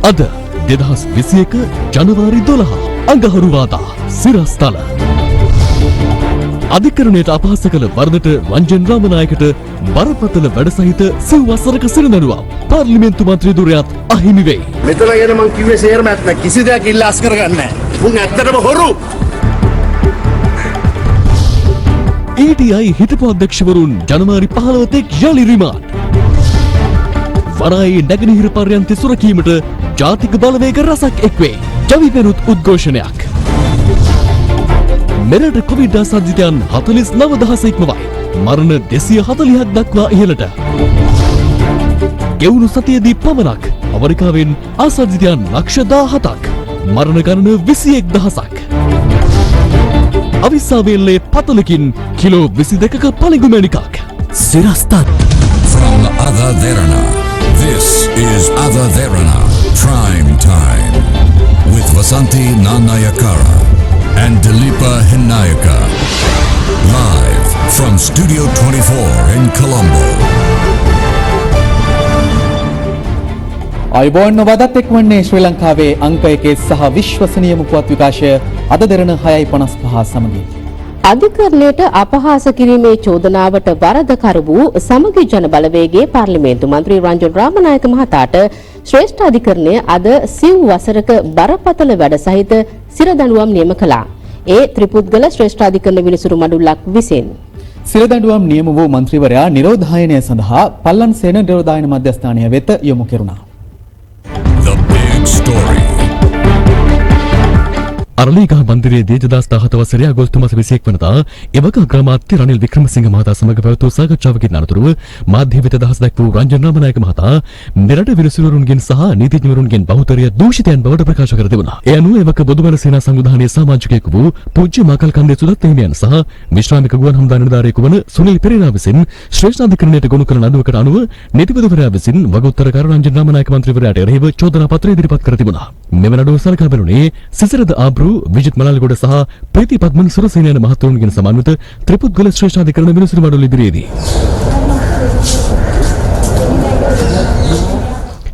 අද 2021 ජනවාරි 12 අඟහරුවාදා සිරස්තල අධිකරණයට අපහාස කළ වරදට රංජන් රාමනායකට බරපතල වැඩ සහිත සිව් වසරක සිරදඬුවම් පාර්ලිමේන්තු මන්ත්‍රී දුරයත් අහිමි වෙයි. මෙතන ගැන මං කිව්වේ සේරම ඇත්ත නෑ. කිසි දෙයක් ඉල්ලාස් කරගන්නේ නෑ. මුන් ඇත්තටම හොරු. EDI හිටපු අධ්‍යක්ෂවරුන් ජනවාරි 15 තෙක් යලි රිමාන්ඩ්. වරායේ නැගෙනහිර පර්යන්තය සුරකීමට ජාතික බලවේග රසක් එක්වේ. ජවිපෙනුත් උද්ඝෝෂණයක්. මෙරට කොවිඩ් ආසාදිතයන් 49000 ඉක්මවයි. මරණ 240ක් දක්වා ඉහළට. ගෙවුණු සතියේදී පමණක් ඇමරිකාවෙන් ආසාදිතයන් ලක්ෂ 17ක්. මරණ ගණන 21000ක්. අවිස්සාවේල්ලේ පතලකින් kilo 22ක පළඟු මැණිකක්. සිරස්තත්. From Ada Derana, this is Ada Derana Prime Time with Vasanthi Nanayakara and Dilipa Hinayaka. Live from Studio 24 in Colombo. අයිබෝන් වදත් එක්වන්නේ ශ්‍රී ලංකාවේ අංක 1 සහ විශ්වසනීය පුවත් විකාශය අද දෙරණ 6:55 සමගින් අධිකරණයට අපහාස කිරීමේ චෝදනාවට වරදකරු වූ සමගි ජන බලවේගයේ පාර්ලිමේන්තු මන්ත්‍රී රංජන් රාමනායක මහතාට ශ්‍රේෂ්ඨ අධිකරණය අද සිව් වසරක බරපතල වැඩ සහිත සිරදඬුවම් නියම කළා. ඒ ත්‍රිපුද්ගල ශ්‍රේෂ්ඨ අධිකරණ විනිසුරු මඩුල්ලක් විසින් සිරදඬුවම් නියම වූ මන්ත්‍රීවරයා නිරෝධායනය සඳහා පල්ලන්සේන නිරෝධායන මධ්‍යස්ථානය වෙත යොමු කෙරුණා. The big story. අරලිගහ මන්දිරයේ 2017 වසරේ අගෝස්තු මාස 21 වෙනිදා එවක අග්‍රාමාත්‍ය රනිල් වික්‍රමසිංහ මහතා සමග පැවැත් වූ සාකච්ඡාවකින් අනතුරුව මාධ්‍ය වෙත අදහස් දැක් වූ රංජන් රාමනායක මහතා මෙරට විනිසුරුවරුන්ගෙන් සහ නීතිඥවරුන්ගෙන් බහුතරය දූෂිතයන් බවට ප්‍රකාශ කර තිබුණා. ඒ අනුව එවක බොදුබල සේනා සංවිධානයේ සමාජිකයෙකු වූ පූජ්‍ය මාකල් කන්දේ සුදත් හිමියන් සහ විශ්‍රාමික ගුවන් හමුදා නිලධාරියෙකු වන සුනිල් පෙරේරා විසින් ශ්‍රේෂ්ඨ අධිකරණයට ගොනු කළ නඩුවකට අනුව නීතිපතිවරයා විසින් වගඋත්තර කර රංජන් රාමනායක මන්ත්‍රීවරයාට එරෙහිව චෝදනා පත්‍රය ඉදිරිපත් කර තිබුණා. මෙම නඩුව සලකා බැලුණේ සිසිරද ආබ්රු විජිත් මලාල්ගොඩ සහ ප්‍රීති පද්මන් සුරසේන යන මහතුරුන්ගෙන් සමන්විත ත්‍රිපුද්ගල ශ්‍රේෂ්ඨ අධිකරණ විනිසුරු මඩුල්ල ඉදිරියේදී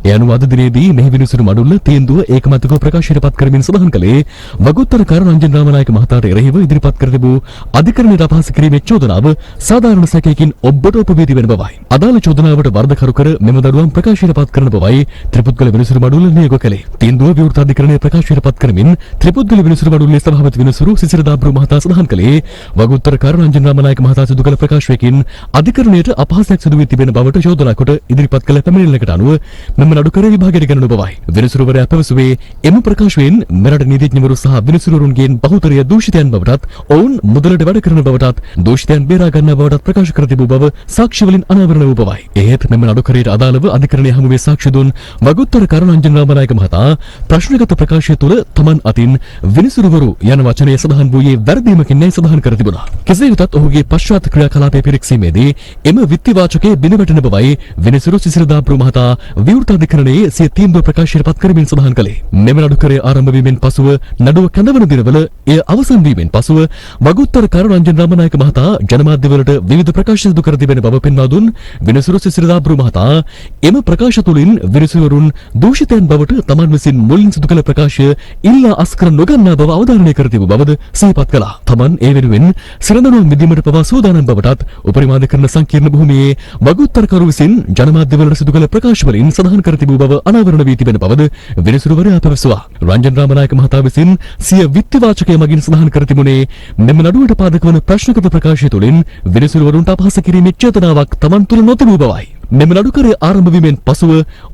ඒ අනුව අද දිනේදී මෙහි විනිසුරු මඩුල්ල තීන්දුව ඒකමතිකව ප්‍රකාශයට පත් කරමින් සඳහන් කළේ වගඋත්තර කර රංජන් රාමනායක මහතාට එරෙහිව ඉදිරිපත් කර තිබූ අධිකරණයට අපහාස කිරීමේ චෝදනාව සාධාරණ සැකයකින් ඔබට උපවේදී වෙන බවයි. අදාළ චෝදනාවට වරදකරු කර මෙම දඩුවම් ප්‍රකාශයට පත් කරන බවයි ත්‍රිපුද්ගල විනිසුරු මඩුල්ල නියෝග කළේ. තීන්දුව විවෘත අධිකරණයේ ප්‍රකාශයට පත් කරමින් ත්‍රිපුද්ගල විනිසුරු මඩුල්ලේ සභාපති විනිසුරු සිසිරදාබ්රු මහතා සඳහන් කළේ වගඋත්තර කර රංජන් රාමනායක මහතා සිදු කළ ප්‍රකාශයකින් අධිකරණයට අපහාසයක් සිදු වී තිබෙන බවට චෝදනා කොට ඉදිරිපත් කළ පැමිණිල්ලකට අනුව මෙම නඩුකර විභාගයට ගන්නු බවයි. විනිසුරුවරයා පැවසුවේ එම ප්‍රකාශයෙන් මෙරට නීතිඥවරු සහ විනිසුරුවරුන්ගෙන් බහුතරය දූෂිතයන් බවටත් ඔවුන් මුදලට වැඩ කරන බවටත් දූෂිතයන් බේරා ගන්නා බවටත් ප්‍රකාශ කර තිබූ බව සාක්ෂි වලින් අනාවරණ වූ බවයි. එහෙත් මෙම නඩුකරයට අදාළව අධිකරණයේ හමුවේ සාක්ෂි දුන් වගඋත්තර කර රංජන් රාමනායක මහතා ප්‍රශ්නගත ප්‍රකාශය තුළ තමන් අතින් විනිසුරුවරු යන වචනය සඳහන් වූයේ වැරදීමකින් නැයි සඳහන් කර තිබුණා. කෙසේ වෙතත් ඔහුගේ පශ්චාත් ක්‍රියාකලාපය පිරික්සීමේදී එම විත්තිවාචකයේ බිනවැටෙන බවයි විනිසුරු සිසිරදාබ්රු මහතා විවෘත අධිකරණයේ සිය තීන්දුව ප්‍රකාශයට පත් කරමින් සඳහන් කළේ. මෙම නඩුකරය ආරම්භ වීමෙන් පසුව නඩුව කැඳවන දිනවල එය අවසන් වීමෙන් පසුව වගඋත්තර කර රංජන් රාමනායක මහතා ජනමාධ්‍යවලට විවිධ ප්‍රකාශ සිදු කර තිබෙන බව පෙන්වා දුන් විනිසුරු සිසිරදාබ්රු මහතා එම ප්‍රකාශ තුළින් විනිසුරුවරුන් දූෂිතයන් බවට තමන් විසින් මුලින් සිදු කළ ප්‍රකාශය ඉල්ලා අස්කර නොගන්නා බව අවධාරණය කර තිබූ බවද සිහිපත් කළා. තමන් ඒ වෙනුවෙන් සිරදඬුවම් විඳීමට පවා සූදානම් බවටත් උපරිමාධිකරණ සංකීර්ණ භූමියේ වගඋත්තර කරු විසින් ජනමාධ්‍යවලට සිදු කළ ප්‍රකාශ වලින් සඳහන් කර තිබූ බව අනාවරණ වී තිබෙන බවද විනිසුරුවරයා පැවසුවා. රංජන් රාමනායක මහතා විසින් සිය විත්තිවාචකය මගින් සඳහන් කර තිබුණේ මෙම නඩුවට පාදක වන ප්‍රශ්නගත ප්‍රකාශය තුළින් විනිසුරුවරුන්ට අපහාස කිරීමේ චේතනාවක් තමන් තුළ නොතිබූ බවයි. මෙම නඩුකරය ආරම්භ වීමෙන් පසුව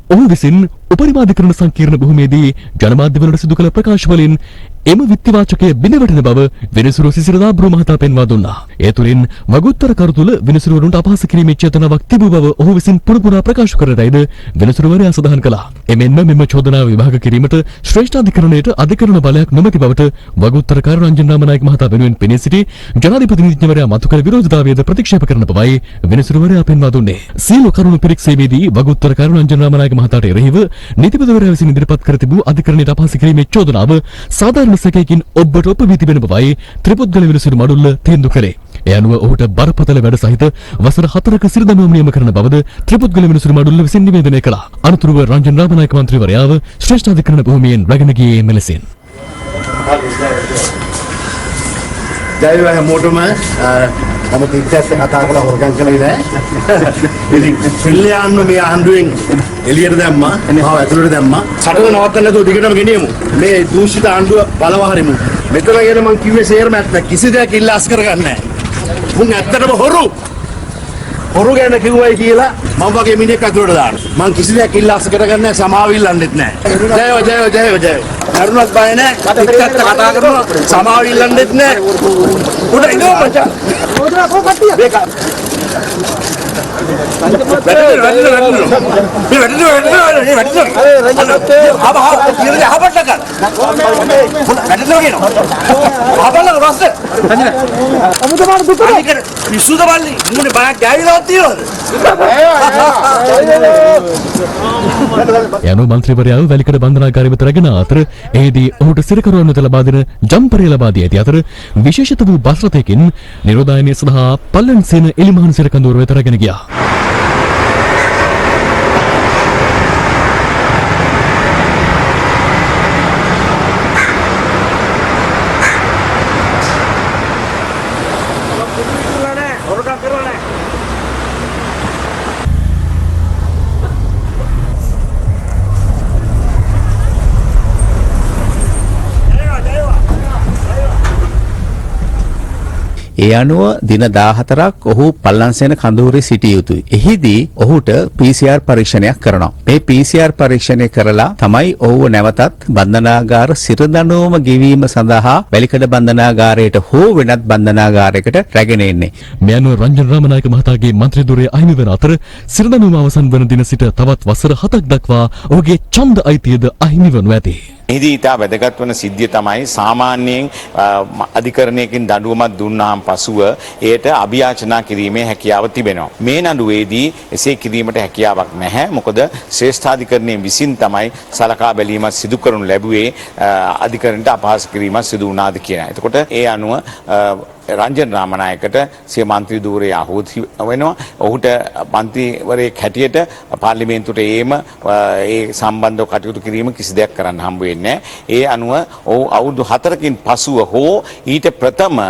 ඔහු විසින් උපරිමාධිකරණ සංකීර්ණ භූමියේදී ජනමාධ්‍යවලට සිදු කළ ප්‍රකාශ වලින් එම විත්තිවාචකයේ බිනවැටෙන බව විනිසුරු සිසිරදාබ්රු මහතා පෙන්වා දුන්නා. ඒ තුළින් වගඋත්තර කරු තුළ විනිසුරුවරුන්ට අපහාස කිරීමේ චේතනාවක් තිබූ බව ඔහු විසින් පුරපුරා ප්‍රකාශ කරතයිද විනිසුරුවරයා සඳහන් කළා. එමෙන්ම මෙම චෝදනාව විභාග කිරීමට ශ්‍රේෂ්ඨ අධිකරණයට අධිකරණ බලයක් නොමැති බවට වගඋත්තර කර රංජන් රාමනායක මහතා වෙනුවෙන් පෙනී සිටි ජනාධිපති නීතිඥවරයා මතු කළ විරෝධතාවයද ප්‍රතික්ෂේප කරන බවයි විනිසුරුවරයා පෙන්වා දුන්නේ. සියලු කරුණු පිරික්සීමේදී වගඋත්තර කර රංජන් රාමනායක මහතාට එරෙහිව නීතිපතිවරයා විසින් ඉදිරිපත් කර තිබූ අධිකරණයට අපහාස කිරීමේ චෝදනාව සාධාරණ සැකයකින් ඔබට උපවී තිබෙන බවයි ත්‍රිපුද්ගල විනිසුරු මඩුල්ල තීන්දුව කළේ. ඒ අනුව ඔහුට බරපතල වැඩ සහිත වසර 4ක සිරදඬුවම් නියම කරන බවද ත්‍රිපුද්ගල විනිසුරු මඩුල්ල විසින් නිවේදනය කළා. අනතුරුව රංජන් රාමනායක මන්ත්‍රීවරයාව ශ්‍රේෂ්ඨ අධිකරණ භූමියෙන් රැගෙන ගියේ මෙලෙසින්. ජය හැමෝටම මම තිස්සත් කතා කරලා හොරගම් කළේ නෑ. ඉතින් පිළියන්න මේ ආණ්ඩුවෙන් එළියට දැම්මා. මාව ඇතුළට දැම්මා. සටන නවත්තන්න නැතුව දිගටම ගෙනියමු. මේ දූෂිත ආණ්ඩුව බලව හරිමු. මෙතන කියන මං කිව්වේ සේරම ඇත්ත. කිසි දෙයක් ඉල්ලාස් කරගන්නේ නෑ. මුන් ඇත්තටම හොරු ගැන කිව්වයි කියලා මම වගේ මිනිහෙක් ඇතුළට දාන්න. මං කිසි දෙයක් ඉල්ලාස් කරගන්නේ නෑ. සමාව ඉල්ලන්නෙත් නෑ. ජය. කරුණක් බය නෑ. තිස්සත් කතා කරනවා. සමාව ඉල්ලන්නෙත් නෑ. උඩ ඉඳෝ මචං. යනු මන්ත්‍රීවරයාව වැලිකඩ බන්ධනාගාරය වෙත රැගෙන අතර එහිදී ඔහුට සිරකරුවන් වෙත ලබා දෙන ජම්පරය ලබා දී ඇති අතර විශේෂිත වූ බස් රථයකින් නිරෝධායනය සඳහා පල්ලන්සේන එලිමහන් සිරකඳවුර වෙත රැගෙන ගියා. ඒ අනුව දින 14ක් ඔහු පල්ලන්සේන කඳවුරේ සිටිය යුතුයි. එහිදී ඔහුට PCR පරීක්ෂණයක් කරනවා. මේ PCR පරීක්ෂණය කරලා තමයි ඔහුව නැවතත් බන්ධනාගාර සිරදඬුවම ගෙවීම සඳහා වැලිකඩ බන්ධනාගාරයට හෝ වෙනත් බන්ධනාගාරයකට රැගෙන එන්නේ. මේ අනුව රංජන් රාමනායක මහතාගේ මන්ත්‍රී ධුරය අහිමි වන අතර සිරදඬුවම අවසන් වන දින සිට තවත් වසර 7ක් දක්වා ඔහුගේ ඡන්ද අයිතියද අහිමි වනු ඇති. එහිදී ඉතා වැදගත් වන සිද්ධිය තමයි සාමාන්‍යයෙන් අධිකරණයකින් දඬුවමක් දුන්නාන් පසුව එයට අභියාචනා කිරීමේ හැකියාව තිබෙනවා. මේ නඩුවේදී එසේ කිරීමට හැකියාවක් නැහැ. මොකද ශ්‍රේෂ්ඨාධිකරණයේ විසින් තමයි සලකා බැලීමක් සිදු කරනු ලැබුවේ අධිකරණයට අපහාස කිරීමක් සිදු වුණාද කියන. එතකොට ඒ අනුව රංජන් රාමනායකට සිය මන්ත්‍රී ධූරය අහෝසි වෙනවා. ඔහුට මන්ත්‍රීවරයෙක් හැටියට පාර්ලිමේන්තුවට ඒම ඒ සම්බන්ධව කටයුතු කිරීම කිසි දෙයක් කරන්න හම්බ වෙන්නේ නැහැ. ඒ අනුව ඔහු අවුරුදු 4කින් පසුව හෝ ඊට ප්‍රථම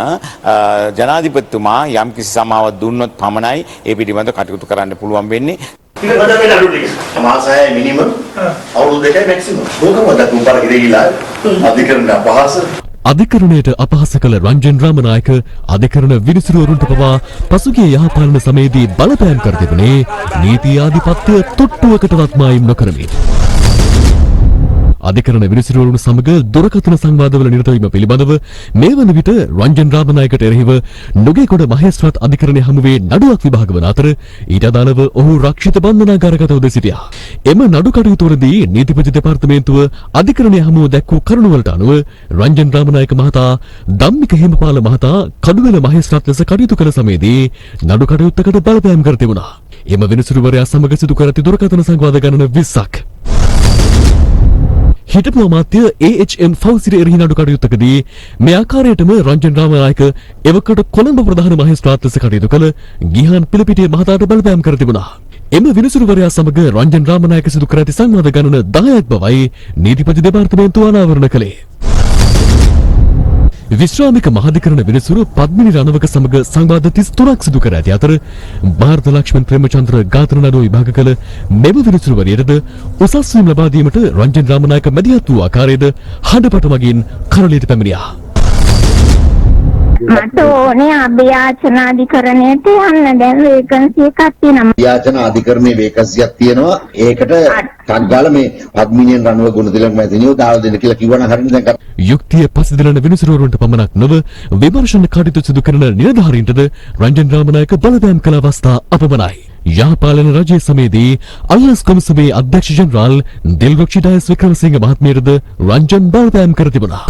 ජනාධිපතිතුමා යම් කිසි සමාවක් දුන්නොත් පමණයි ඒ පිළිබඳව කටයුතු කරන්න පුළුවන් වෙන්නේ. ඉතින් මේ නඩුවේ මාසය මිනිමම් අවුරුදු 2යි මැක්සිමම්. ඕකම දක්වපු පාර ඉරගිලා අධිකරණ අපහාස අධිකරණයට අපහාස කළ රංජන් රාමනායක අධිකරණ විනිසුරුවරුන්ට පවා පසුගිය යහපාලන සමයේදී බලපෑම් කර තිබුණේ නීති ආධිපත්‍ය තොට්ටුවකටවත් මායිම් නොකරමින්. අධිකරණ විනිසුරුවරුන් සමග දුරකථන සංවාදවල නිරත වීම පිළිබඳව මේ වන විට රංජන් රාමනායකට එරෙහිව නුගේගොඩ මහේස්ත්‍රාත් අධිකරණයේ හමුවේ නඩුවක් විභාග වන අතර ඊට අදාළව ඔහු රක්ෂිත බන්ධනාගාරගතව සිටියා. එම නඩු කටයුතුවලදී නීතිපති දෙපාර්තමේන්තුව අධිකරණයේ හමුව දැක්වූ කරුණුවලට අනුව රංජන් රාමනායක මහතා ධම්මික හේමපාල මහතා කඩුවෙල මහේස්ත්‍රාත් ලෙස කටයුතු කළ සමයේදී නඩු කටයුත්තකට බලපෑම් කර තිබුණා. එම විනිසුරුවරයා සමග සිදු කර ඇති දුරකථන සංවාද ගණන 20ක් හිටපු අමාත්‍ය AHM ෆෞසිරි එරෙහි නඩු කටයුත්තකදී මේ ආකාරයටම රංජන් රාමනායක එවකට කොළඹ ප්‍රධාන මහේස්ත්‍රාත් ලෙස කටයුතු කළ ගිහාන් පිළිපිටිය මහතාට බලපෑම් කර තිබුණා. එම විනිසුරුවරයා සමග රංජන් රාමනායක සිදු කර ඇති සංවාද ගණන 10ක් බවයි නීතිපති දෙපාර්තමේන්තුව අනාවරණ කළේ. විශ්‍රාමික මහාධිකරණ විනිසුරු පද්මිනි රණවක සමග සංවාද 33ක් සිදු කර ඇති අතර ಭಾರತ ලක්ෂ්මන් ප්‍රේමචන්ද්‍ර ඝාතන නඩුව විභාග කළ මෙම විනිසුරුවරියටද උසස් වීම ලබා දීමට රංජන් රාමනායක මැදිහත් වූ ආකාරයද හඬපට මගින් කරලියට පැමිණියා. මට ඕනේ අභියාචනා අධිකරණයට යන්න. දැන් වේකන්සි එකක් තියෙනවා. අභියාචනා අධිකරණයේ වේකන්සියක් තියෙනවා. ඒකට ටක් ගාලා මේ පද්මිනියන් රණව ගුණතිලක මැතිනියෝ දාලා දෙන්න කියලා කිව්වනම් හරියන්නේ. දැන් යුක්තිය පසුදිලන විනිසුරුවරුන්ට පමණක් නොව විමර්ශන කටයුතු සිදු කරන නිලධාරීන්ටද රංජන් රාමනායක බලපෑම් කළ අවස්ථා අපමණයි. යහපාලන රජයේ සමයේදී අල්ලස් කොමිසමේ අධ්‍යක්ෂ ජෙනරාල් දිල්රුක්ෂි ඩයස් වික්‍රමසිංහ මහත්මියටද රංජන් බලපෑම් කර තිබුණා.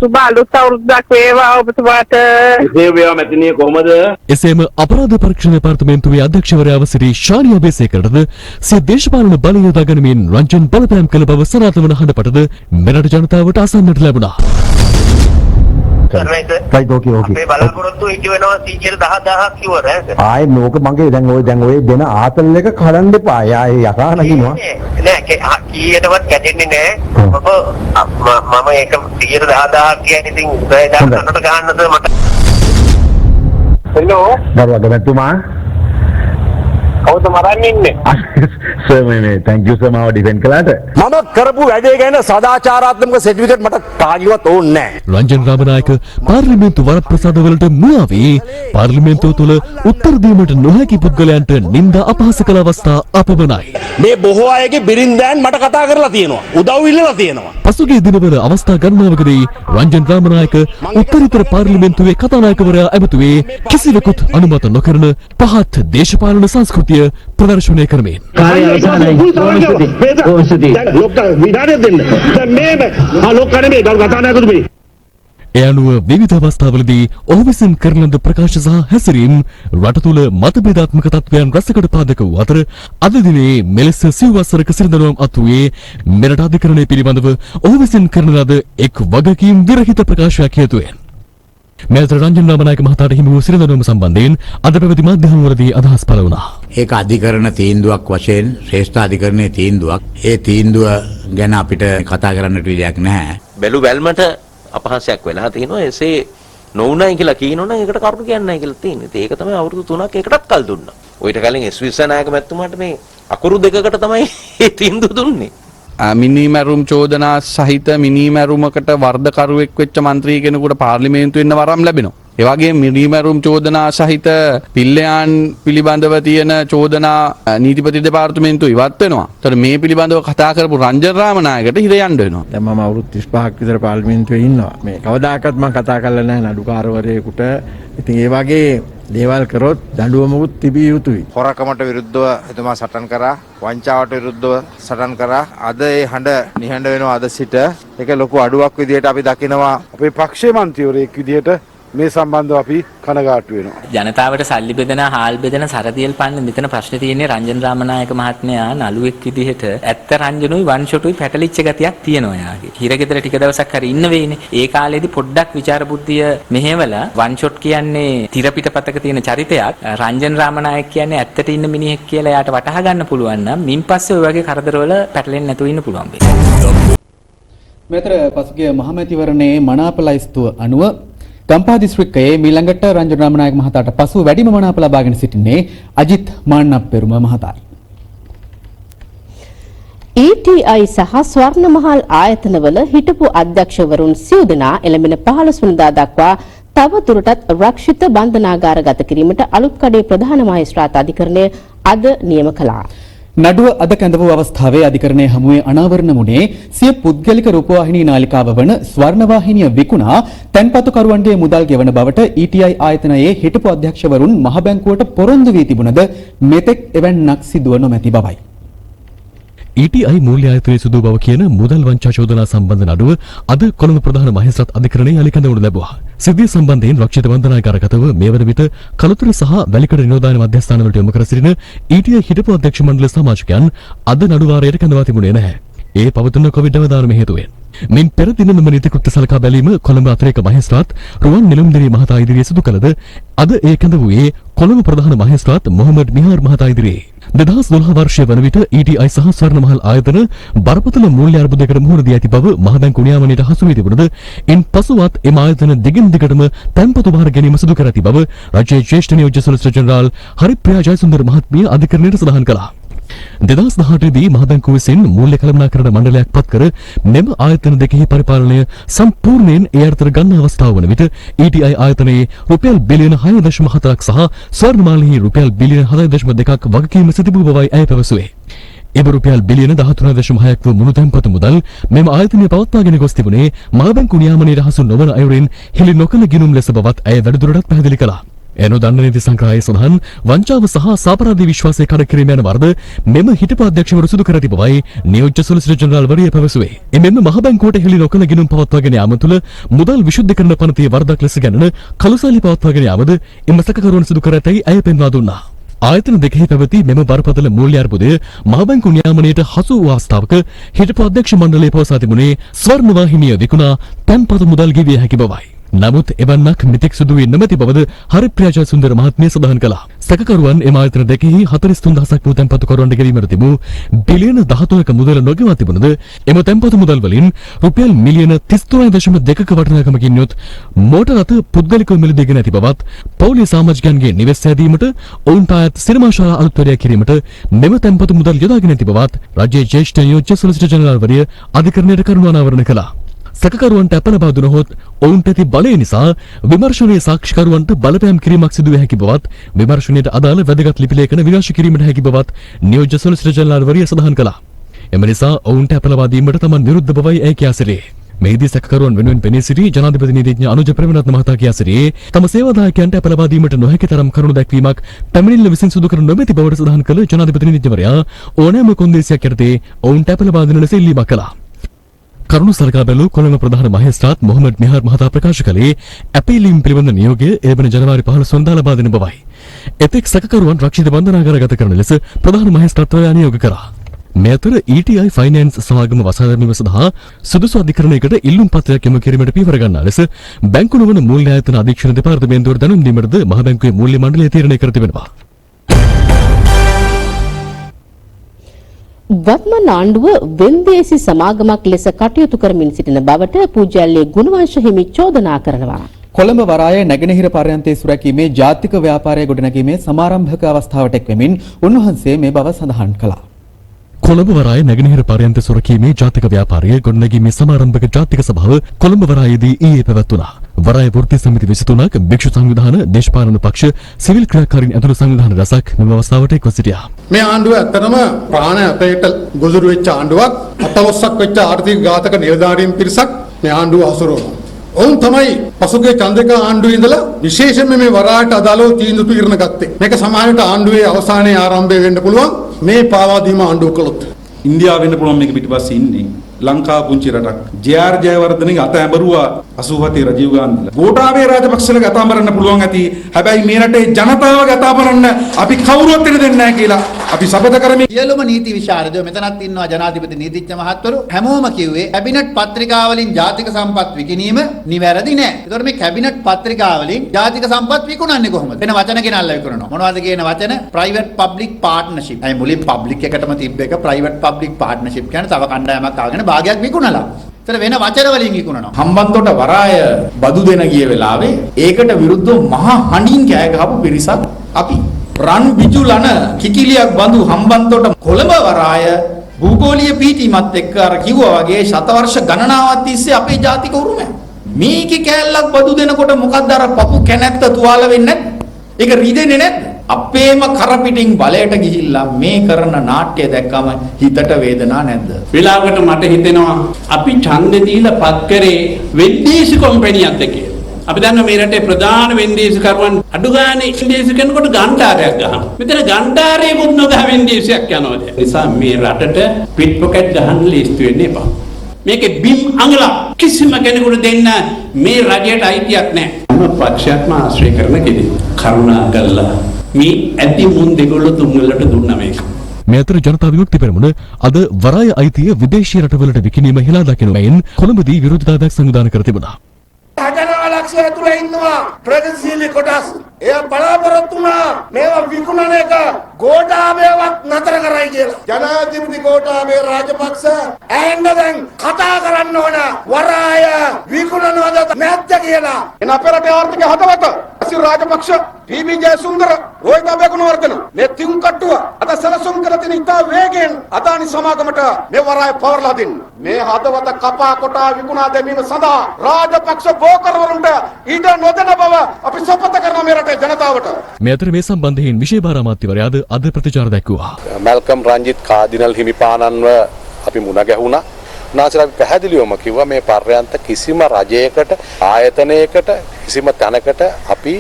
සුබ අලුත් අවුරුද්දක් වේවා ඔබතුමාට. වේවා මැතිනිය කොහමද? එසේම අපරාධ පරීක්ෂණ දෙපාර්තමේන්තුවේ අධ්‍යක්ෂවරයාව සිටි ශානියා බේසේකරටද සිය දේශපාලන බලය යොදා ගැනීමෙන් රංජන් බලපෑම් කළ බව සනාථ වන හඬපටද මෙරට ජනතාවට අසන්නට ලැබුණා. right okay අපේ බලාපොරොත්තු ඉටි වෙනවා 110,000ක් කිව්වද ආයේ මේක මගේ දැන් ඔය දෙන ආතල් එක කඩන්න එපා. ආයේ යකා නගිනවා. නෑ කීයටවත් කැඩෙන්නේ නෑ මම ඒක 110,000ක් කියන්නේ ඉතින් උදේ දාන්න ගන්නද මට හෙලෝ දරුවා ගමතුමා කවුද මරන්නේ ඉන්නේ සර් මේ thank you sir මාව ඩිෆෙන්ඩ් කළාට මම කරපු වැඩේ ගැන සදාචාරාත්මක සර්ටිෆිකේට් මට තාගිවත් ඕනේ නැහැ. රංජන් රාමනායක පාර්ලිමේන්තු වරප්‍රසාදවලට මුවා වී පාර්ලිමේන්තුව තුළ උත්තර දීමට නොහැකි පුද්ගලයන්ට නින්දා අපහාස කළ අවස්ථා අපමණයි. මේ බොහෝ අයගේ බිරින්දෑන් මට කතා කරලා තියෙනවා. උදව් ඉල්ලලා තියෙනවා. පසුගිය දිනවල අවස්ථා ගණනාවකදී රංජන් රාමනායක උත්තරීතර පාර්ලිමේන්තුවේ කතානායකවරයා ඇමතුවේ කිසිවෙකුත් අනුමත නොකරන පහත් දේශපාලන සංස්කෘතිය ප්‍රදර්ශනය කරමින්. ඒ අනුව විවිධ අවස්ථාවලදී ඔහු විසින් කරන ලද ප්‍රකාශ සහ හැසිරීම් රට තුළ මතභේදාත්මක තත්ත්වයන් රැසකට පාදක වූ අතර අද දිනේ මෙලෙස සිව්වසරක සිරිදනුවම් අත්වූයේ මෙරට අධිකරණය පිළිබඳව ඔහු විසින් කරන ලද එක් වගකීම් විරහිත ප්‍රකාශයක් හේතුවෙන් මෙතර රංජන් රාමනායක මහතාට හිමි වූ සිරිදනුවම සම්බන්ධයෙන් අද පැවති මාධ්‍යහමුවලදී අදහස් පළ වුණා. ඒක අධිකරණ තීන්දුවක් වශයෙන් ශ්‍රේෂ්ඨ අධිකරණයේ තීන්දුවක්. ඒ තීන්දුව ගැන අපිට කතා කරන්නට විදියක් නැහැ. බැලු බැල්මට අපහාසයක් වෙලා තිනවා. එසේ නොවුණයි කියලා කියනවනම් ඒකට කරුණු කියන්නේ නැහැ කියලා තියෙනවා. ඒක තමයි අවුරුදු 3ක් ඒකටත් කල් දුන්නා. ඔයිට කලින් එස් විශ්වනායක මැතිතුමාට මේ අකුරු දෙකකට තමයි මේ තීන්දුව දුන්නේ. මිනිමැරුම් චෝදනා සහිත මිනිමැරුමකට වර්ධකරුවෙක් වෙච්ච මන්ත්‍රී කෙනෙකුට පාර්ලිමේන්තුවෙන් වරම් ලැබෙනවා. ඒ වගේම මිනිමැරුම් චෝදනා සහිත පිල්ලයන් පිළිබඳව තියෙන චෝදනා නීතිපති දෙපාර්තමේන්තුව ඉවත් වෙනවා. ඒතර මේ පිළිබඳව කතා කරපු රංජන් රාමනායකට හිර යන්න වෙනවා. දැන් මම අවුරුදු 35ක් විතර පාර්ලිමේන්තුවේ ඉන්නවා. මේ කවදාකවත් මම කතා කරලා නැහැ නඩුකාරවරයෙකුට. ඉතින් ඒ වගේ දේවල් කරොත් දඬුවමකුත් තිබිය යුතුයි. හොරකමට විරුද්ධව එතුමා සටන් කරා, වංචාවට විරුද්ධව සටන් කරා. අද ඒ හඬ නිහඬ වෙනවා අද සිට. ඒක ලොකු අඩුවක් විදියට අපි දකිනවා. අපේ පක්ෂයේ මන්ත්‍රීවරයෙක් විදියට මේ සම්බන්ධව අපි කනගාටු වෙනවා. ජනතාවට සල්ලි බෙදන, හාල් බෙදන, සරදියල් පන්න මෙතන ප්‍රශ්නේ තියෙන්නේ රංජන් රාමනායක මහත්මයා නළුවෙක් විදිහට ඇත්ත රංජනුයි වන් ෂොටුයි පැටලිච්ච ගතියක් තියෙනවා යාගේ. හිරගෙදර ටික දවසක් හරි ඉන්න වෙයිනේ. ඒ කාලේදී පොඩ්ඩක් විචාර බුද්ධිය මෙහෙवला වන් ෂොට් කියන්නේ තිර පිටපතක තියෙන චරිතයක්. රංජන් රාමනායක කියන්නේ ඇත්තට ඉන්න මිනිහෙක් කියලා යාට වටහා ගන්න පුළුවන් නම් මින් පස්සේ ඔය වගේ කරදරවල පැටලෙන්නේ නැතුව ඉන්න පුළුවන් වෙයි. මෙතර පසුගිය මහමැතිවරණයේ මනාප ලයිස්තුව අනුව ගම්පහ දිස්ත්‍රික්කයේ මීළඟට රංජන් රාමනායක මහතාට පසු වැඩිම මනාප ලබාගෙන සිටින්නේ අජිත් මාන්නප්පෙරුම මහතායි. ETI සහ ස්වර්ණමහල් ආයතනවල හිටපු අධ්‍යක්ෂවරුන් සිව් දෙනා එළඹෙන 15 වෙනිදා දක්වා තව දුරටත් රක්ෂිත බන්ධනාගාර ගත කිරීමට අලුත්කඩේ ප්‍රධාන මහේස්ත්‍රාත් අධිකරණය අද නියම කළා. නඩුව අද කැඳවූ අවස්ථාවේ අධිකරණයේ හමුවේ අනාවරණ වුණේ සිය පුද්ගලික රූපවාහිනී නාලිකාව වන ස්වර්ණවාහිනිය විකුණා තැන්පතුකරුවන්ගේ මුදල් ගෙවන බවට ETI ආයතනයේ හිටපු අධ්‍යක්ෂවරුන් මහ බැංකුවට පොරොන්දු වී තිබුණද මෙතෙක් එවැන්නක් සිදුව නොමැති බවයි. ETI මූල්‍ය ආයතනයේ සිදු බව කියන මුදල් වංචා චෝදනා සම්බන්ධ නඩුව අද කොළඹ ප්‍රධාන මහේස්ත්‍රාත් අධිකරණයේ අලිකඳවනු ලැබුවා. සිද්ධිය සම්බන්ධයෙන් රක්ෂිත බන්ධනාගාරගතව මේ වන විට කළුතර සහ වැලිකඩ නිලෝධායන මධ්‍යස්ථානවලට යොමු කර සිටින ETI හිටපු අධ්‍යක්ෂ මණ්ඩල සමාජිකයන් අද නඩු වාරයට කැඳවා තිබුණේ නැහැ. ඒ පවතින කොවිඩ් අවදානම හේතුවෙන්. මින් පෙර දින මෙම නීතිකෘත්‍ය සලකා බැලීම කොළඹ අතිරේක මහේස්ත්‍රාත් රුවන් නිලම්දිරි මහතා ඉදිරියේ සිදු කළද අද ඒ කැඳ වූයේ කොළඹ ප්‍රධාන මහේස්ත්‍රාත් මොහමඩ් මිහාර් මහතා ඉදිරියේ. 2012 වර්ෂයේ වන විට ETI සහ ස්වර්ණමහල් ආයතන බරපතල මූල්‍ය අර්බුදයකට මුහුණ දී ඇති බව මහ බැංකු නියාමනයට හසු වී තිබුණද ඉන් පසුවත් එම ආයතන දිගින් දිගටම තැන්පතු බාර ගැනීම සිදු කර ඇති බව රජයේ ජ්‍යෙෂ්ඨ නියෝජ්‍ය සොලිසිටර් ජෙනරාල් හරිප්‍රියා ජයසුන්දර මහත්මිය අධිකරණයට සඳහන් කළා. 2018 දී මහ බැංකුව විසින් මූල්‍ය කළමනාකරණ මණ්ඩලයක් පත් කර මෙම ආයතන දෙකෙහි පරිපාලනය සම්පූර්ණයෙන් ඒ අතර ගන්න අවස්ථාව වන විට ETI ආයතනයේ රුපියල් බිලියන 6.4ක් සහ ස්වර්ණමාලෙහි රුපියල් බිලියන 7.2ක් වගකීම සිටිබූ බවයි ඇය පැවසුවේ. එම රුපියල් බිලියන 13.6ක් වූ මුළු තැන්පතු මුදල් මෙම ආයතනය පවත්වාගෙන ගොස් තිබුණේ මහ බැංකු නියාමනයට හසු නොවන අයුරින් හෙළි නොකළ ගිණුම් ලෙස බවත් ඇය වැඩිදුරටත් පැහැදිලි කළා. එනු දණ්ඩ නීති සංග්‍රහයේ සඳහන් වංචාව සහ සාපරාධී විශ්වාසය කඩ කිරීම යන වරද මෙම හිටපු අධ්‍යක්ෂවරු සිදු කර ඇති බවයි නියෝජ්‍ය සොලිසිටර් ජෙනරාල් වරිය පැවසුවේ. එමෙන්ම මහ බැංකුවට හෙළි නොකළ ගිණුම් පවත්වාගෙන යාම තුළ මුදල් විශුද්ධීකරණ පනතේ වරදක් ලෙස ගණන කළුසාලි පවත්වාගෙන යාමද එම සැකකරුවන් සිදු කර ඇතැයි ඇය පෙන්වා දුන්නා. ආයතන දෙකෙහි පැවති මෙම බරපතල මූල්‍ය අර්බුදය මහ බැංකු නියාමනයට හසු වූ අවස්ථාවක හිටපු අධ්‍යක්ෂ මණ්ඩලය පවසා තිබුණේ ස්වර්ණවාහිනිය විකුණා තැන්පතු මුදල් ගෙවිය හැකි බවයි. නමුත් එවන්නක් මෙතෙක් සිදු වෙන්නේ නැති බවද හරිප්‍රියා සුන්දර මහත්මිය සඳහන් කළා. සැකකරුවන් එම ආයතන දෙකෙහි 43000ක් වූ තැන්පතු කරවන්න ගෙවීමට තිබූ බිලියන 13ක මුදල නොගෙවා තිබුණද එම තැන්පතු මුදල් වලින් රුපියල් මිලියන 33.2ක වටිනාකමකින් යුත් මෝටර රථ පුද්ගලිකව මිලදීගෙන ඇති බවත් පෞලිය සමාජිකයන්ගේ නිවෙස් සෑදීමට ඔවුන්ට අයත් සිනමා ශාලා අලුත්වැඩියා කිරීමට මෙම තැන්පතු මුදල් යොදාගෙන ඇති බවත් රජයේ ජ්‍යෙෂ්ඨ නියෝජ්‍ය සොලිසිටර් ජෙනරාල්වරිය අධිකරණයට කරුණු අනාවරණ කළා. සැකකරුවන්ට අප ලබා දුනහොත් ඔවුන්ට ඇති බලය නිසා විමර්ශනයේ සාක්ෂිකරුවන්ට බලපෑම් කිරීමක් සිදු වේ හැකි බවත් විමර්ශනයට අදාළ වැදගත් ලිපි ලේඛන විනාශ කිරීමට හැකි බවත් නියෝජ්‍ය සොලිසිටර් ජෙනරාල්වරිය සඳහන් කළා. එම නිසා ඔවුන්ට අප ලබා දීමට තමන් විරුද්ධ බවයි ඇය කියා සිටියේ. මෙහිදී සැකකරුවන් වෙනුවෙන් පෙනී සිටි ජනාධිපති නීතිඥ අනුජ ප්‍රේමරත්න මහතා කියා සිටියේ තම සේවාදායකයන්ට අප ලබා දීමට නොහැකි තරම් කරුණු දැක්වීමක් පැමිණිල්ල විසින් සිදු කර නොමැති බවට සඳහන් කළ ජනාධිපති නීතිඥවරයා ඕනෑම කොන්දේසියක් යටතේ ඔවුන්ට අප ලබා දෙන ලෙස ඉල්ලීමක් කළා. කරුණු සලකා බැලූ කොළඹ ප්‍රධාන මහේස්ත්‍රාත් මොහමඩ් මිහාර් මහතා ප්‍රකාශ කළේ ඇපීලීම් පිළිබඳ නියෝගය එවන ජනවාරි 15 වනදා ලබා දෙන බවයි. එතෙක් සැකකරුවන් රක්ෂිත බන්ධනාගාරගත කරන ලෙස ප්‍රධාන මහේස්ත්‍රාත්වරයා නියෝග කරා. මේ අතර ETI ෆයිනෑන්ස් සමාගම වසා දැමීම සඳහා සුදුසු අධිකරණයකට ඉල්ලුම් පත්‍රයක් යොමු කිරීමට පියවර ගන්නා ලෙස බැංකු නොවන මූල්‍ය ආයතන අධීක්ෂණ දෙපාර්තමේන්තුවට දැනුම් දීමටද මහ බැංකුවේ මූල්‍ය මණ්ඩලය තීරණය කර තිබෙනවා. වත්මන් ආණ්ඩුව වෙන්දේසි සමාගමක් ලෙස කටයුතු කරමින් සිටින බවට පූජ්‍යල්ලේ ගුණවංශ හිමි චෝදනා කරනවා. කොළඹ වරාය නැගෙනහිර පර්යන්තයේ සුරැකීමේ ජාතික ව්‍යාපාරය ගොඩනැගීමේ සමාරම්භක අවස්ථාවට එක්වෙමින් උන්වහන්සේ මේ බව සඳහන් කළා. කොළඹ වරාය නැගෙනහිර පර්යන්ත සුරකීමේ ජාතික ව්‍යාපාරය ගොඩනැගීමේ සමාරම්භක ජාතික සභාව කොළඹ වරායේදී ඊයේ පැවැත්වුණා. වරාය වෘත්ති සමිති 23ක්, භික්ෂු සංවිධාන, දේශපාලන පක්ෂ, සිවිල් ක්‍රියාකාරීන් ඇතුළු සංවිධාන රැසක් මෙම අවස්ථාවට එක්ව සිටියා. මේ ආණ්ඩුව ඇත්තටම ප්‍රාණ අපේට ගොදුරු වෙච්ච ආණ්ඩුවක්, අතවස්සක් වෙච්ච ආර්ථික ඝාතක නිලධාරීන් පිරිසක් මේ ආණ්ඩුව හසුරුවනවා. ඔවුන් තමයි පසුගිය චන්ද්‍රිකා ආණ්ඩුවේ ඉඳලා විශේෂයෙන්ම මේ වරායට අදාළව තීන්දුව తీරන ගත්තේ. මේක සමාජයට ආණ්ඩුවේ අවසානයේ ආරම්භය වෙන්න පුළුවන් මේ පාවා දීම ආණ්ඩුව කළොත්. ඉන්දියාව වෙන්න පුළුවන් මේක පිටිපස්සේ ඉන්නේ. ලංකා පුංචි රටක්. ජේ.ආර්. ජයවර්ධනගේ අත ඇඹරුවා 87 රජීව් ගාන්ධිලා. ගෝඨාභය රාජපක්ෂලගේ අත අඹරන්න පුළුවන් ඇති. හැබැයි මේ රටේ ජනතාවගේ අත අඹරන්න අපි කවුරුවත් දෙන්නේ නැහැ කියලා අපි සබඳ කරමින් සියලුම නීති විශාරදයෝ මෙතනත් ඉන්නවා ජනාධිපති නීතිඥ මහත්වරු හැමෝම කිව්වේ කැබිනට් පත්‍රිකාවලින් ජාතික සම්පත් විකිණීම නිවැරදි නෑ. ඒතකොට මේ කැබිනට් පත්‍රිකාවලින් ජාතික සම්පත් විකුණන්නේ කොහොමද? වෙන වචන ගෙනල්ලා විකුණනවා. මොනවද කියන වචන? Private public partnership. අයි මුලින් පබ්ලික් එකටම තිබ්බ එක ප්‍රයිවට් පබ්ලික් පාර්ට්නර්ෂිප් කියන්නේ තව කණ්ඩායමක් ආගෙන භාගයක් විකුණලා. ඒතර වෙන වචන වලින් විකුණනවා. හම්බන්තොට වරාය බදු දෙන ගිය වෙලාවේ ඒකට විරුද්ධව මහා හඬින් කෑ ගහපු පිරිසක් අපි රන් බිජුලන කිකිලියක් බඳු හම්බන්තොට කොළඹ වරාය භූගෝලීය පීඨීමත් එක්ක අර කිව්වා වගේ ශතවර්ෂ ගණනාවක් තිස්සේ අපේ ජාතික උරුමය. මේකේ කෑල්ලක් බදු දෙනකොට මොකද්ද අර පපු කැනැත්ත තුවාල වෙන්නේ නැද්ද? ඒක රිදෙන්නේ නැද්ද? අපේම කරපිටින් බලයට ගිහිල්ලා මේ කරන නාට්‍ය දැක්කම හිතට වේදනා නැද්ද? වෙලාවකට මට හිතෙනවා අපි ඡන්දෙ දීලා පත් කරේ වෙන්දේසි කොම්පැනියත් එක්ක. අපි දන්න මේ රටේ ප්‍රධාන වෙන්දේසිකරුවන් අඩු ගානේ වෙන්දේසි කරනකොට ගන්ටාරයක් ගහනවා. මෙතන ගන්ටාරයකුත් නොගහ වෙන්දේසියක් යනවාද? නිසා මේ රටට පිට් පොකට් ගහන්න ලීස්තු වෙන්න එපා. මේකේ බිම් අඟල කිසිම කෙනෙකුට දෙන්න මේ රජයට අයිතියක් නැහැ. හැම පක්ෂයක්ම ආශ්‍රය කරන කෙනෙක්. කරුණා කළා මේ ඇති මුන් දෙකොල්ල තුන්වලට දුන්නා මේක. මේ අතර ජනතා විමුක්ති පෙරමුණ අද වරාය අයිතිය විදේශීය රටවලට විකිණීම හෙලා දකිනුවෙන් කොළඹදී විරෝධතාවයක් සංවිධානය කර තිබුණා. හජනවලක්ෂය ඇතුළේ ඉන්නවා ප්‍රගතිශීලී කොටස්. එය බලාපොරොත්තු වුණා මේවා විකුණන එක ගෝඨාභයවත් නතර කරයි කියලා. ජනාධිපති ගෝඨාභය රාජපක්ෂ ඇහෙන්න දැන් කතා කරන්න ඕන වරාය විකුණනවද නැද්ද කියලා. එන අපේ රටේ ආර්ථික හදවත අසිර රාජපක්ෂ ටීබී ජයසුන්දර රෝහිත අබේගුණවර්ධන මේ තින් කට්ටුව අද සැලසුම් කර තින ඉතා වේගෙන් අදානි සමාගමට මේ වරාය පවර්ලා දෙන්න. මේ හදවත කපා කොටා විකුණා දැමීම සඳහා රාජපක්ෂ බෝකරවරුන්ට ඉඩ නොදෙන බව අපි සපත කරන මේ රටේ ජනතාවට. මේ අතර මේ සම්බන්ධයෙන් විශේෂ භාර අමාත්‍යවරයාද අද ප්‍රතිචාර දැක්වුවා. මැල්කම් රංජිත් කාදිනල් හිමිපාණන්ව අපි මුණ ගැහුණා. උන්වහන්සේලා අපි පැහැදිලිවම කිව්වා මේ පර්යන්ත කිසිම රජයකට ආයතනයකට කිසිම තැනකට අපි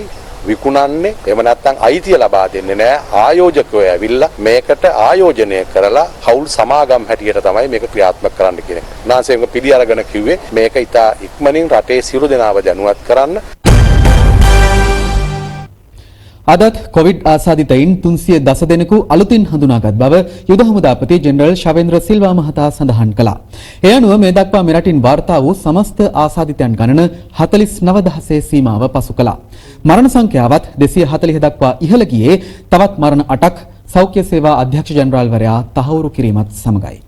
විකුණන්නේ එහෙම නැත්නම් අයිතිය ලබා දෙන්නේ නැහැ. ආයෝජකයෝ ඇවිල්ලා මේකට ආයෝජනය කරලා හවුල් සමාගම් හැටියට තමයි මේක ක්‍රියාත්මක කරන්න කියන්නේ. උන්වහන්සේ මේක පිළි අරගෙන කිව්වේ මේක ඉතා ඉක්මනින් රටේ සියලු දෙනාව දැනුවත් කරන්න. අදත් කොවිඩ් ආසාදිතයින් 310 දෙනෙකු අලුතින් හඳුනාගත් බව යුද හමුදාපති ජෙනරල් ශවේන්ද්‍ර සිල්වා මහතා සඳහන් කළා. ඒ අනුව මේ දක්වා මෙරටින් වාර්තා වූ සමස්ත ආසාදිතයන් ගණන 49000 සීමාව පසු කළා. මරණ සංඛ්‍යාවත් 240 දක්වා ඉහළ ගියේ තවත් මරණ 8ක් සෞඛ්‍ය සේවා අධ්‍යක්ෂ ජනරාල්වරයා තහවුරු කිරීමත් සමගයි.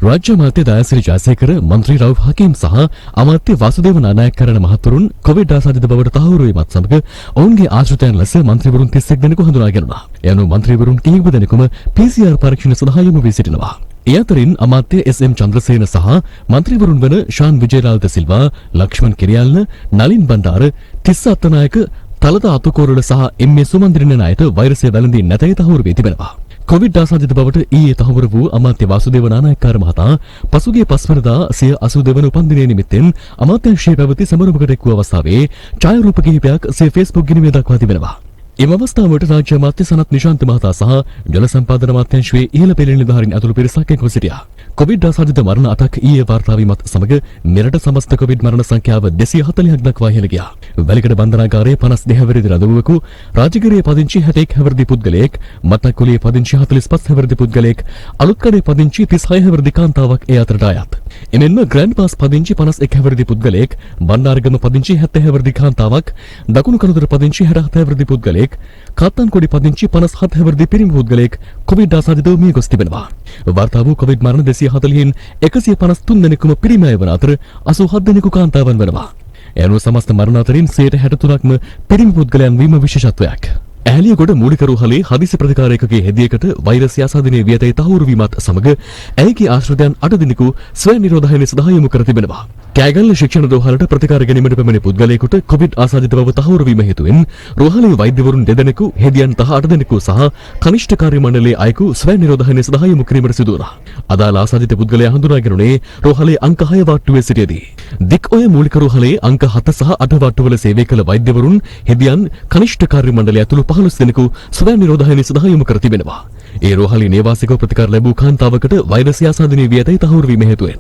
राज्य अमात्य दयासिरी जयशेखर मंत्री रऊफ हकीम सह अमात्य वासुदेव नानायककरण महत्वरुන් कोविड ආසාදිත බවට තහවුරු වීමත් සමග ඔවුන්ගේ ආශ්‍රිතයන් ලෙස මන්ත්‍රීවරුන් 31 දෙනෙකු හඳුනාගෙනුණා. ඒ අනුව මන්ත්‍රීවරුන් කිහිප දෙනෙකුම PCR පරීක්ෂණ සඳහා යොමු වී සිටිනවා. ඒ අතරින් අමාත්‍ය SM චන්ද්‍රසේන සහ මන්ත්‍රීවරුන් වන ශාන් විජේලාල් ද සිල්වා, ලක්ෂ්මන් කිරියාල්න, නලින් බණ්ඩාර, තිස්ස අත්තනායක, තලද අතුකෝරළ සහ එම්.ඒ. සුමන්ද්‍රින නායක වෛරසය වැළඳී නැතයි තහවුරු වී තිබෙනවා. कोविड ආසාදිත බවට ඊයේ තහවුරු වූ අමාත්‍ය වාසුදේව නානායක්කාර මහතා පසුගිය 5 වෙනිදා සිය 82 වන උපන්දිනය නිමිත්තෙන් අමාත්‍යාංශයේ පැවති සමරුවකට එක් වූ අවස්ථාවේ ඡායාරූප කිහිපයක් සිය Facebook ගිණුමේ දක්වා තිබෙනවා. එම අවස්ථාවට රාජ්‍ය අමාත්‍ය සනත් නිශාන්ත මහතා සහ ජල සම්පාදන අමාත්‍යාංශයේ ඉහළ පෙළේ නිලධාරීන් ඇතුළු පිරිසක් එක්ව සිටියා. කොවිඩ් ආසාදිත මරණ 8ක් ඊයේ වාර්තා වීමත් සමග මෙරට සමස්ත කොවිඩ් මරණ සංඛ්‍යාව 240ක් දක්වා ඉහළ ගියා. වැලිකඩ බන්ධනාගාරයේ 52 හැවිරිදි රඳවුවෙකු, රාජගිරියේ පදිංචි 61 හැවිරිදි පුද්ගලයෙක්, මත්තක්කුලියේ පදිංචි 45 හැවිරිදි පුද්ගලයෙක්, අලුත්කඩේ පදිංචි 36 හැවිරිදි කාන්තාවක් ඒ අතරට අයත්. එමෙන්ම ග්‍රෑන්ඩ් පාස් පදිංචි 51 හැවිරිදි පුද්ගලයෙක්, බණ්ඩාරගම පදිංචි 70 හැවිරිදි කාන්තාවක්, දකුණු කළුතර පදිංචි 67 හැවිරිදි පුද්ගලයෙක්, කාත්තාන්කොඩි පදිංචි 57 හැවිරිදි පිරිමි පුද්ගලයෙක් කොවිඩ් ආසාදිතව මිය ගොස් තිබෙනවා. වාර්තා වූ කොවිඩ් මරණ 240න් 153 දෙනෙකුම පිරිමි අය වන අතර 87 දෙනෙකු කාන්තාවන් වෙනවා. ඒ අනුව සමස්ත මරණ අතරින් 63%ක්ම පිරිමි පුද්ගලයන් වීම විශේෂත්වයක්. ඇහැලියගොඩ මූලික රෝහලේ හදිසි ප්‍රතිකාර ඒකකයේ හෙදියකට වෛරස් ආසාදනයේ වියතේ තහවුරු වීමත් සමග ඇයගේ ආශ්‍රිතයන් 8 දෙනෙකු ස්වයං නිරෝධායනයේ සඳහා යොමු කර තිබෙනවා. කෑගල්ල ශික්ෂණ රෝහලට ප්‍රතිකාර ගැනීමට පැමිණි පුද්ගලයෙකුට කොවිඩ් ආසාදිත බව තහවුරු වීම හේතුවෙන් රෝහලේ වෛද්‍යවරුන් 2 දෙනෙකු, හෙදියන් 8 දෙනෙකු සහ කනිෂ්ඨ කාර්ය මණ්ඩලයේ අයෙකු ස්වයං නිරෝධායනයේ සඳහා යොමු කිරීමට සිදු වුණා. අදාළ ආසාදිත පුද්ගලයා හඳුනාගෙනුනේ රෝහලේ අංක 6 වාට්ටුවේ සිටියේදී. දික් ඔය මූලික රෝහලේ අංක 7 සහ 8 වාට්ටුවල සේවය කළ වෛද්‍යවරුන්, හෙදියන්, කනිෂ්ඨ කාර්ය මණ්ඩලය ඇතුළු 15 දෙනෙකු ස්වයං නිරෝධායනයේ සඳහා යොමු කර තිබෙනවා. ඒ රෝහලේ නේවාසිකව ප්‍රතිකාර ලැබූ කාන්තාවකට වෛරස් ආසාදනයේ වියතේ තහවුරු වීම හේතුවෙන්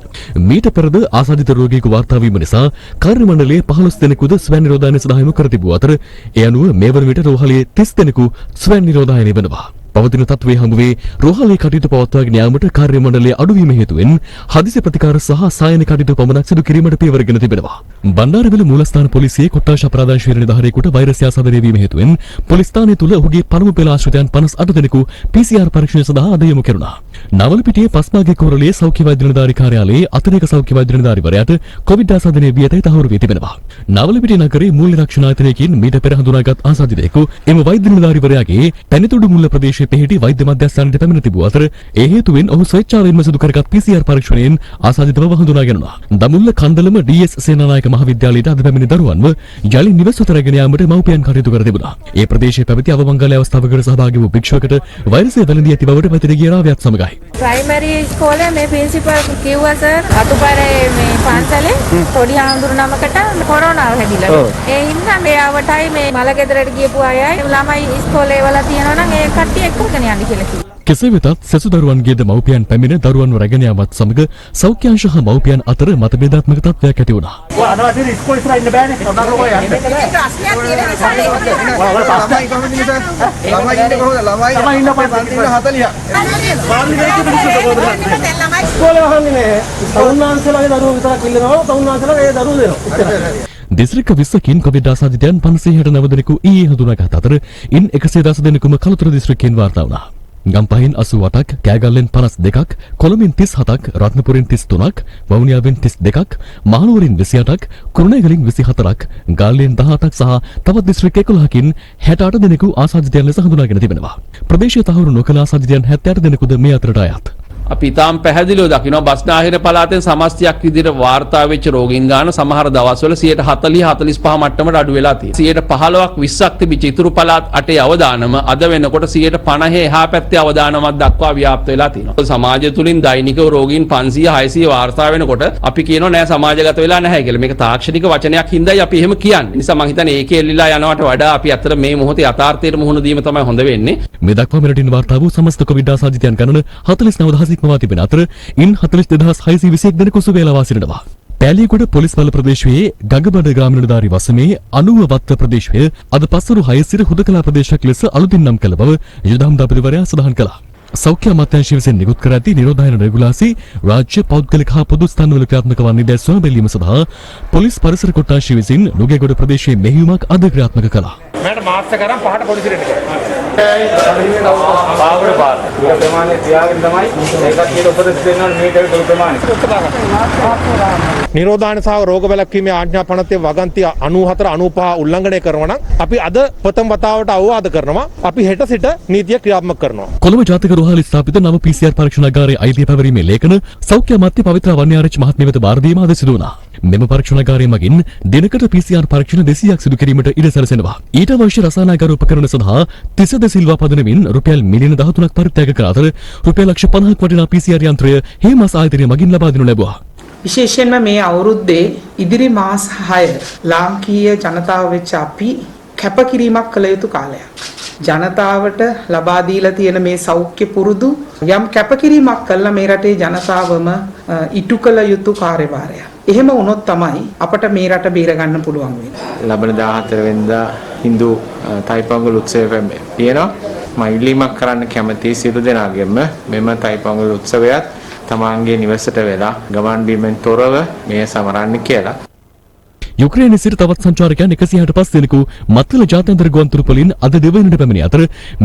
මීට පෙරද ආසාදිත රෝගියෙකු වාර්තා වීම නිසා කාර්ය මණ්ඩලයේ 15 දෙනෙකුද ස්වයං නිරෝධායනයේ සඳහා යොමු කර තිබූ අතර ඒ අනුව මේ වන විට රෝහලේ 30 දෙනෙකු ස්වයං නිරෝධායනය වෙනවා. පවතින තත්ත්වයේ හමුවේ රෝහලේ කටයුතු පවත්වාගෙන යාමට කාර්ය මණ්ඩලයේ අඩුවීම හේතුවෙන් හදිසි ප්‍රතිකාර සහ සායන කටයුතු පමණක් සිදු කිරීමට පියවරගෙන තිබෙනවා. බණ්ඩාරවිල මූලස්ථාන පොලිසියේ කොට්ටාශ අපරාධාංශයේ නිලධාරියෙකුට වෛරස් ආසාදනය වීම හේතුවෙන් පොලිස් ස්ථානය තුල ඔහුගේ පළමු පෙළ ආශ්‍රිතයන් 58 දෙනෙකු PCR පරීක්ෂණය සඳහා අද යොමු කෙරුණා. නවලපිටියේ පස්මාගේ කෝරළේ සෞඛ්‍ය වෛද්‍ය නිලධාරී කාර්යාලයේ අතිරේක සෞඛ්‍ය වෛද්‍ය නිලධාරීවරයාට කොවිඩ් ආසාදනයේ වියතේ තහවුරු වී තිබෙනවා. නවලපිටිය නගරයේ මූල්‍ය රක්ෂණ ආයතනයකින් මීට පෙර හඳුනාගත් ආසාදිතයෙකු එම වෛද්‍ය නිලධාරීවරයාගේ පැනිතුඩු මුල්ල ප්‍රදේශයේ පිහිටි වෛද්‍ය මධ්‍යස්ථානයට පැමිණ තිබූ අතර ඒ හේතුවෙන් ඔහු ස්වේච්ඡාවෙන්ම සිදු කරගත් PCR පරීක්ෂණයෙන් ආසාදිත බව හඳුනාගෙනුණා. දමුල්ල කන්දලම DS සේනානායක මහවිද්‍යාලයට අද පැමිණි දරුවන්ව යලි නිවෙස් වෙත රැගෙන යාමට මව්පියන් කටයුතු කර තිබුණා. ඒ ප්‍රදේශයේ පැවති අවමංගල අවස්ථාවකට සහභාගී වූ භික්ෂුවකට වෛරසය වැළඳී ඇති බවට පැතිර ගිය රාවයත් සමගයි. ප්‍රයිමරි ඉස්කෝලේ මේ ප්‍රින්සිපල් කිව්වා සර් අතුපරේ මේ පාන්සලේ පොඩි ආඳුරු නමකට කොරෝනාව හැදිලා. ඒ හින්දා මෙයාවටයි මේ මලගෙදරට ගියපු අයයි ළමයි ඉස්කෝලේ වල තියෙනවා නම් ඒ කට්ටිය එක්කගෙන යන්න කියලා කිව්වා. කෙසේ වෙතත් සෙසු දරුවන්ගේද මව්පියන් පැමිණ දරුවන්ව රැගෙන යාමත් සමග සෞඛ්‍ය අංශ හා මව්පියන් අතර මතභේදාත්මක තත්ත්වයක් ඇති වුණා. අනවශ්‍ය ඉස්කෝලේ ඉස්සරහ ඉන්න බෑනේ. ඔන්නරෝ යන්න. ප්‍රශ්නයක් තියෙන නිසා ළමයි කොහොමද ඉන්නේ සර්? ළමයි ඉන්නේ කොහොමද? ළමයි ඉන්න 40. ඉස්කෝලේ වහන්නේ නැහැ. තවුන්නාන්සලාගේ දරුවෝ විතරක් ඉල්ලනවා. තවුන්නාන්සලා ඒ දරුවෝ දෙනවා. දිස්ත්‍රික්ක 20කින් කොවිඩ් ආසාදිතයන් 569 දෙනෙකු ඊයේ හඳුනාගත් අතර ඉන් 110 දෙනෙකුම කළුතර දිස්ත්‍රික්කයෙන් වාර්තා වුණා. ගම්පහින් 88ක්, කෑගල්ලෙන් 52ක්, කොළඹින් 37ක්, රත්නපුරින් 33ක්, වවුනියාවෙන් 32ක්, මහනුවරින් 28ක්, කුරුණෑගලින් 24ක්, ගාල්ලෙන් 18ක් සහ තවත් දිස්ත්‍රික්ක 11කින් 68 දෙනෙකු ආසාදිතයන් ලෙස හඳුනාගෙන තිබෙනවා. ප්‍රදේශීය තහවුරු නොකළ ආසාදිතයන් 78 දෙනෙකුද මේ අතරට අයත්. අපි ඊටාම් පැහැදිලිව දකිනවා බස්නාහිර පළාතෙන් සමස්තයක් විදිහට වාර්තා වෙච්ච රෝගීන් ගාන සමහර දවස්වල 140-45 මට්ටමට අඩු වෙලා තියෙනවා. 15ක් 20ක් තිබිච්ච ඉතුරු පළාත් 8 අවදානම අද වෙනකොට 50 එහා පැත්තේ අවදානමක් දක්වා ව්‍යාප්ත වෙලා තියෙනවා. සමාජය තුලින් දෛනිකව රෝගීන් 500-600 වාර්තා වෙනකොට අපි කියනවා නෑ සමාජගත වෙලා නැහැ කියලා. මේක තාක්ෂණික වචනයක් හින්දායි අපි එහෙම කියන්නේ. නිසා මම හිතන්නේ ඒකේ එල්ලිලා යනවට වඩා අපි අතර මේ මොහොතේ යථාර්ථයට මුහුණ දීම තමයි හොඳ වෙන්නේ. මේ දක්වා මෙරටින් වාර්තා වූ සමස්ත කොවිඩ් ආසාදිතයන් ගණන 49000 ඉක්මවා තිබෙන අතර ඉන් 42621 දෙනෙකු සුවය ලබා සිටිනවා. පෑලියගොඩ පොලිස් බල ප්‍රදේශයේ ගඟබඩ ග්‍රාම නිලධාරී වසමේ 90 වත්ත ප්‍රදේශය අද පස්වරු 6 සිට හුදකලා ප්‍රදේශයක් ලෙස අලුතින් නම් කළ බව යුදහම් දපරිවරයා සඳහන් කළා. සෞඛ්‍ය අමාත්‍යාංශය විසින් නිකුත් කර ඇති නිරෝධායන රෙගුලාසි රාජ්‍ය පෞද්ගලික හා පොදු ස්ථානවල ක්‍රියාත්මක වන්නේ දැයි සොයා බැලීම සඳහා පොලිස් පරිසර කොට්ටාශය විසින් නුගේගොඩ ප්‍රදේශයේ මෙහෙයුමක් අද ක්‍රියාත්මක කළා. මට මාස්ක් කරන් පහට පොලිසියට එන්න පාවර පාර. මේ ප්‍රමාණය තියාගෙන තමයි ඒකත් කියන උපදෙස් දෙනවා මේකට දුර ප්‍රමාණය. නිරෝධායන සහ රෝග වැළැක්වීමේ ආඥා පනතේ වගන්ති 94 95 උල්ලංඝනය කරනවා නම් අපි අද ප්‍රථම වතාවට අවවාද කරනවා. අපි හෙට සිට නීතිය ක්‍රියාත්මක කරනවා. කොළඹ ජාතික රෝහලේ ස්ථාපිත නව PCR පරීක්ෂණාගාරයේ අයිතිය පැවරීමේ ලේඛන සෞඛ්‍ය අමාත්‍ය පවිත්‍ර වන්‍යාරච්චි මහත්මිය වෙත බාර දීම අද සිදු වුණා. මෙම පරීක්ෂණාගාරය මගින් දිනකට PCR පරීක්ෂණ 200ක් සිදු කිරීමට ඉඩ සැලසෙනවා. ඊට අවශ්‍ය රසායනික උපකරණ සඳහා තිසද සිල්වා පදනමින් රුපියල් මිලියන 13ක් පරිත්‍යාග කර අතර රුපියල් ලක්ෂ 50ක් වටිනා PCR යන්ත්‍රය හේමස් ආයතනය මගින් ලබා දෙනු ලැබුවා. විශේෂයෙන්ම මේ අවුරුද්දේ ඉදිරි මාස 6 ලාංකීය ජනතාව වෙච්ච අපි කැපකිරීමක් කළ යුතු කාලයක්. ජනතාවට ලබා දීලා තියෙන මේ සෞඛ්‍ය පුරුදු යම් කැපකිරීමක් කළා මේ රටේ ජනතාවම ඉටු කළ යුතු කාර්යභාරයක්. එහෙම වුණොත් තමයි අපට මේ රට බේර ගන්න පුළුවන් වෙන්නේ. ලබන 14 වෙනිදා හින්දු තයිපංගුල් උත්සවය තියෙනවා. මම ඉල්ලීමක් කරන්න කැමතියි සියලු දෙනාගෙම මෙම තයිපංගුල් උත්සවයත් තමන්ගේ නිවසට වෙලා ගමන් බිමෙන් තොරව මේ සමරන්න කියලා. යුක්‍රේනයේ සිට තවත් සංචාරකයන් 165 දෙනෙකු මත්තල ජාත්‍යන්තර ගුවන්තොටුපළින් අද දිවයිනට පැමිණි අතර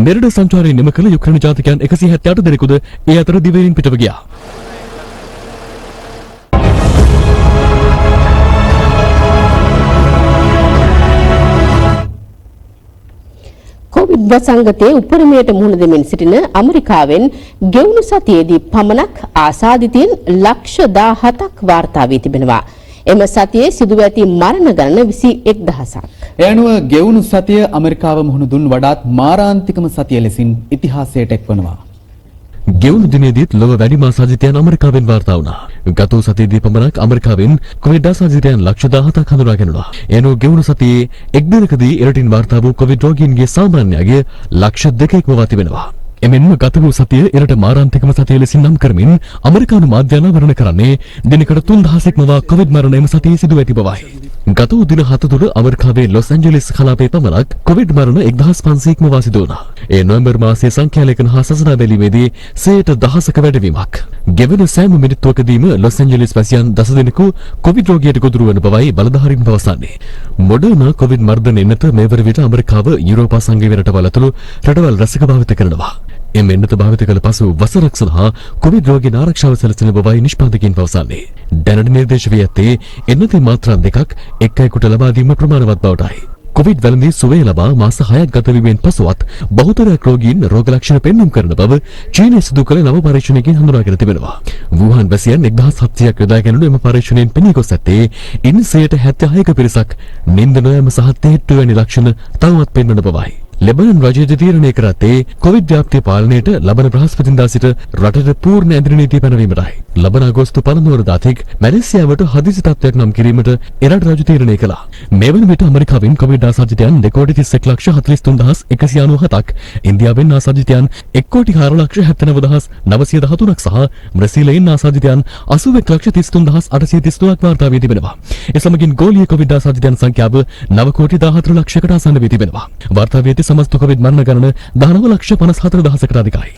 මෙරට සංචාරය නිම කළ යුක්‍රේන ජාතිකයන් 178 දෙනෙකුද ඒ අතර දිවයිනින් පිටව ගියා. කොවිඩ් වසංගතයේ උපරිමයට මුහුණ දෙමින් සිටින ඇමරිකාවෙන් ගෙවුණු සතියේදී පමණක් ආසාදිතයින් ලක්ෂ 17ක් වාර්තා වී තිබෙනවා. එම සතියේ සිදුව ඇති මරණ ගණන 21000ක්. ඒ අනුව ගෙවුණු සතිය ඇමරිකාව මුහුණ දුන් වඩාත් මාරාන්තිකම සතිය ලෙසින් ඉතිහාසයට එක්වනවා. ගෙවුණු දිනේදීත් ලොව වැඩිම ආසාදිතයන් ඇමරිකාවෙන් වාර්තා වුණා. ගත වූ සතියේදී පමණක් ඇමරිකාවෙන් කොවිඩ් ආසාදිතයන් ලක්ෂ 17ක් හඳුනාගෙනුණා. එනෝ ගෙවුණු සතියේ එක් දිනකදී එරටින් වාර්තා වූ කොවිඩ් රෝගීන්ගේ සාමාන්‍යය ලක්ෂ 2ක ඉක්මවා තිබෙනවා. එමෙන්ම ගත වූ සතිය එරට මාරාන්තිකම සතිය ලෙසින් නම් කරමින් ඇමරිකානු මාධ්‍ය අනාවරණ කරන්නේ දිනකට 3000ක් මවා කොවිඩ් මරණ එම සතියේ සිදු ඇති බවයි. ගත වූ දින 7 තුළ ඇමරිකාවේ ලොස් ඇන්ජලිස් කලාපයේ පමණක් කොවිඩ් මරණ 1500ක් මවා සිදු වුණා. ඒ නොවැම්බර් මාසයේ සංඛ්‍යා ලේඛන හා සසඳා බැලීමේදී 10%ක වැඩිවීමක්. ගෙවෙන සෑම මිනිත්තුවකදීම ලොස් ඇන්ජලිස් වැසියන් 10 දෙනෙකු කොවිඩ් රෝගියට ගොදුරු වන බවයි බලධාරීන් පවසන්නේ. මොඩර්නා කොවිඩ් මර්ධන එන්නත මේවර විට ඇමරිකාව යුරෝපා සංඝීය රටවල් ඇතුළු රටවල් රැසක භාවිත කරනවා. එම එන්නත භාවිත කළ පසු වසරක් සඳහා කොවිඩ් රෝගීන් ආරක්ෂාව සැලසෙන බවයි නිෂ්පාදකයන් පවසන්නේ. දැනට නිර්දේශ වී ඇත්තේ එන්නතේ මාත්‍රා දෙකක් එක් අයෙකුට ලබා දීම ප්‍රමාණවත් බවටයි. කොවිඩ් වැළඳී සුවය ලබා මාස 6ක් ගත වීමෙන් පසුවත් බහුතරයක් රෝගීන් රෝග ලක්ෂණ පෙන්නුම් කරන බව චීනයේ සිදු කළ නව පරීක්ෂණයකින් හඳුනාගෙන තිබෙනවා. වුහාන් වැසියන් 1700ක් යොදා ගැනුණු එම පරීක්ෂණයෙන් පෙනී ගොස් ඇත්තේ ඉන් 76ක පිරිසක් නින්ද නොයෑම සහ තෙහෙට්ටු වැනි ලක්ෂණ තවමත් පෙන්වන බවයි. ලෙබනන් රජය තීරණය කර ඇත්තේ කොවිඩ් ව්‍යාප්තිය පාලනයට ලබන බ්‍රහස්පතින්දා සිට රටට පූර්ණ ඇඳිරි නීතිය පැනවීමටයි. ලබන අගෝස්තු 15 වනදා තෙක් මැලේසියාවට හදිසි තත්ත්වයක් නම් කිරීමට එරට රජු තීරණය කළා. මේ වන විට ඇමරිකාවෙන් කොවිඩ් ආසාදිතයන් 2,31,43,997ක්, ඉන්දියාවෙන් ආසාදිතයන් 1,04,79,913ක් සහ බ්‍රසීලයෙන් ආසාදිතයන් 81,33,833ක් වාර්තා වී තිබෙනවා. ඒ සමගින් ගෝලීය කොවිඩ් ආසාදිතයන් සංඛ්‍යාව 9,14,00,000කට ආසන්න වී තිබෙනවා. වාර්තා වී ඇති සමස්ත කොවිඩ් මරණ ගණන 19,54,000කට අධිකයි.